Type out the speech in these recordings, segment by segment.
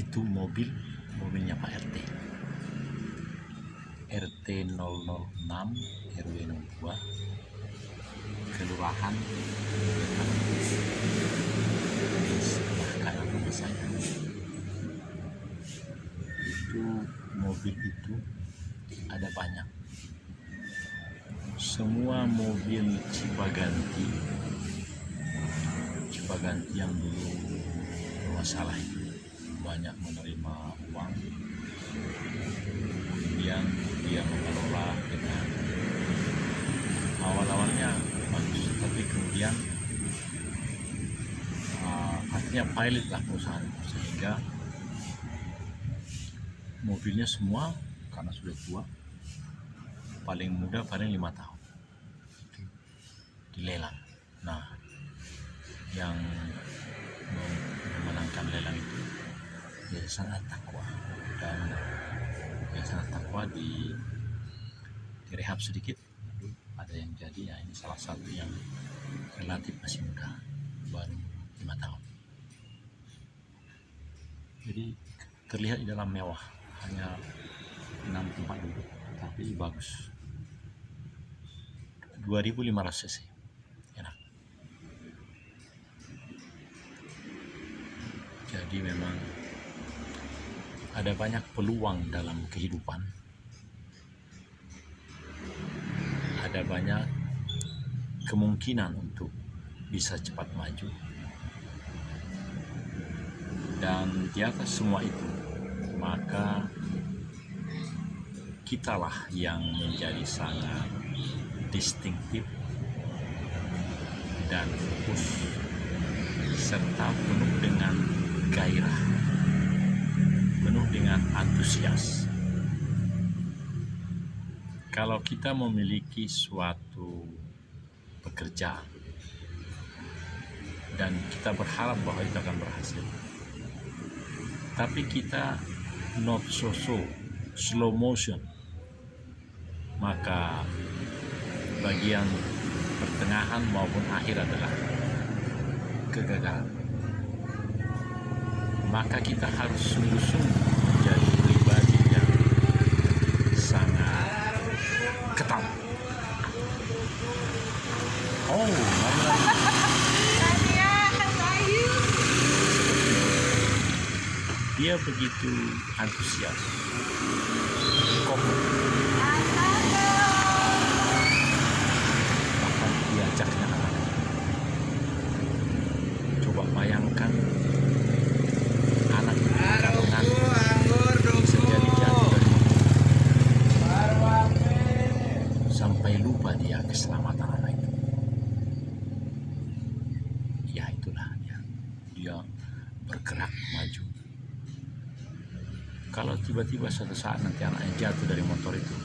Itu mobilnya Pak RT 006 RW 02 Kelurahan di sebelah kanan rumah saya. Itu mobil itu ada banyak, semua mobil Cipaganti yang dulu bermasalah itu banyak menerima uang, kemudian dia mengelola dengan awalnya bagus, tapi kemudian artinya pilot lah perusahaan, sehingga mobilnya semua karena sudah tua, paling muda paling 5 tahun dilelang. Nah, yang memenangkan lelang itu Yayasan At-Taqwa, dan Yayasan At-Taqwa direhab sedikit, ada yang jadi. Ya, ini salah satu yang relatif masih muda, baru 5 tahun. Jadi terlihat di dalam mewah, hanya 6 tempat duduk, tapi bagus. 2500 cc, enak. Jadi memang ada banyak peluang dalam kehidupan, ada banyak kemungkinan untuk bisa cepat maju, dan di atas semua itu maka kitalah yang menjadi sangat distintif dan fokus serta penuh dengan gairah, penuh dengan antusias. Kalau kita memiliki suatu pekerjaan dan kita berharap bahwa itu akan berhasil, tapi kita not so slow motion, maka bagian pertengahan maupun akhir adalah kegagalan. Maka kita harus sungguh-sungguh menjadi pribadi yang sangat ketat. Dia begitu antusias, kokoh, bahkan diajaknya anak. Coba bayangkan anak kalongan bisa jadi jatuh dari sampai lupa dia keselamatan anak itu. Ya itulah dia bergerak maju. Kalau tiba-tiba suatu saat nanti anaknya jatuh dari motor itu,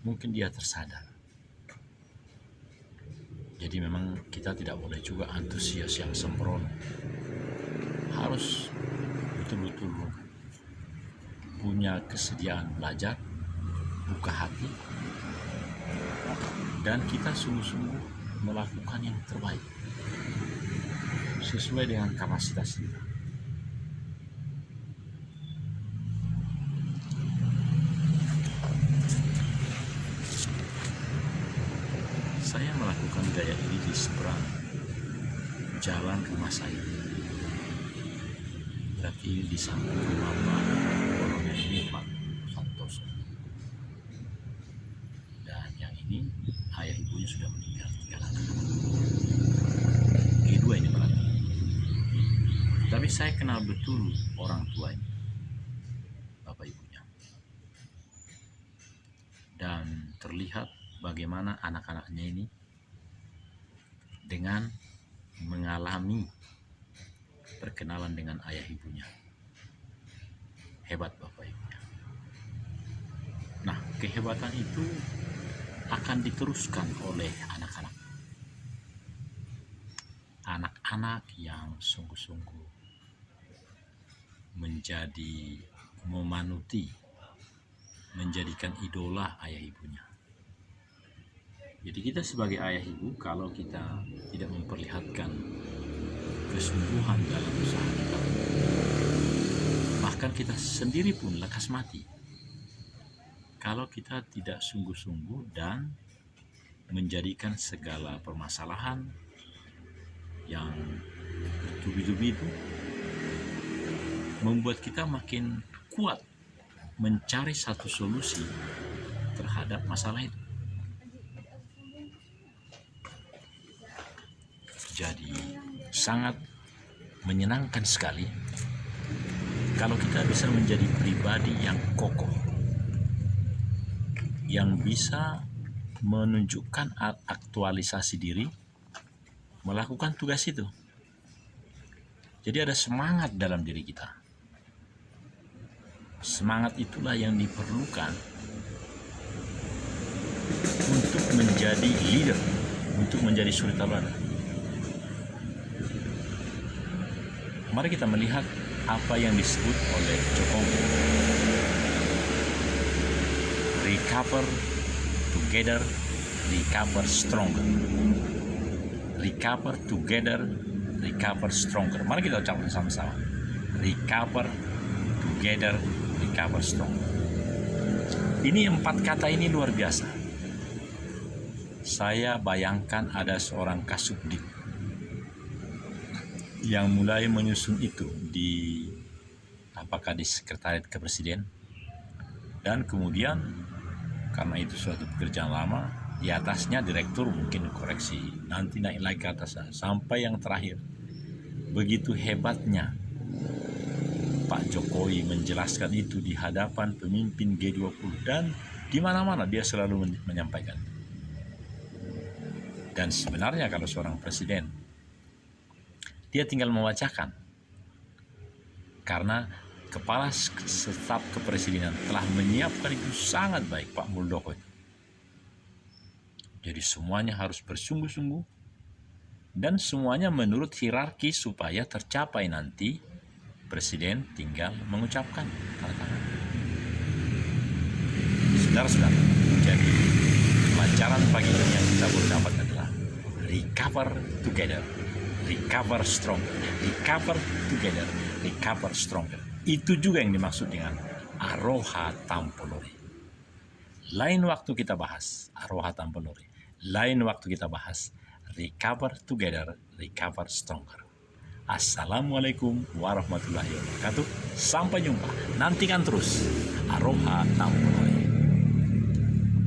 mungkin dia tersadar. Jadi memang kita tidak boleh juga antusias yang sembrono. Harus betul-betul punya kesediaan belajar, buka hati, dan kita sungguh-sungguh melakukan yang terbaik sesuai dengan kapasitas kita. Saya melakukan gaya ini di seberang jalan rumah saya. Berarti di samping rumah Pak Kolonel ini Pak Santoso. Dan yang ini ayah ibunya sudah meninggal, tinggal anak-anak. Kedua ini berarti. Tapi saya kenal betul orang tua ini, bapak ibunya. Dan terlihat bagaimana anak-anaknya ini dengan mengalami perkenalan dengan ayah ibunya. Hebat bapak ibunya. Nah, kehebatan itu akan diteruskan oleh anak-anak. Anak-anak yang sungguh-sungguh memanuti, menjadikan idola ayah ibunya. Jadi kita sebagai ayah ibu, kalau kita tidak memperlihatkan kesungguhan dalam usaha kita, bahkan kita sendiri pun lekas mati kalau kita tidak sungguh-sungguh dan menjadikan segala permasalahan yang bertubi-tubi itu membuat kita makin kuat mencari satu solusi terhadap masalah itu. Jadi sangat menyenangkan sekali kalau kita bisa menjadi pribadi yang kokoh, yang bisa menunjukkan aktualisasi diri, melakukan tugas itu. Jadi ada semangat dalam diri kita. Semangat itulah yang diperlukan untuk menjadi leader, untuk menjadi suri tauladan. Mari kita melihat apa yang disebut oleh Jokowi. Recover together, recover stronger. Recover together, recover stronger. Mari kita ucapkan sama-sama. Recover together, recover stronger. Ini 4 kata ini luar biasa. Saya bayangkan ada seorang Kasubdit yang mulai menyusun itu apakah di Sekretariat Kepresiden, dan kemudian karena itu suatu pekerjaan lama, di atasnya direktur mungkin koreksi, nanti naik lagi ke atas sampai yang terakhir. Begitu hebatnya Pak Jokowi menjelaskan itu di hadapan pemimpin G20 dan di mana-mana dia selalu menyampaikan. Dan sebenarnya kalau seorang presiden, dia tinggal membacakan, karena kepala staf kepresidenan telah menyiapkan itu sangat baik, Pak Muldoko. Jadi semuanya harus bersungguh-sungguh dan semuanya menurut hierarki supaya tercapai nanti presiden tinggal mengucapkan tanda tangan. Saudara-saudara, jadi pelajaran pagi ini yang kita boleh dapat adalah recover together, recover stronger, recover together, recover stronger. Itu juga yang dimaksud dengan Aroha Tampolori. Lain waktu kita bahas Aroha Tampolori, lain waktu kita bahas recover together, recover stronger. Assalamualaikum warahmatullahi wabarakatuh. Sampai jumpa. Nantikan terus Aroha Tampolori.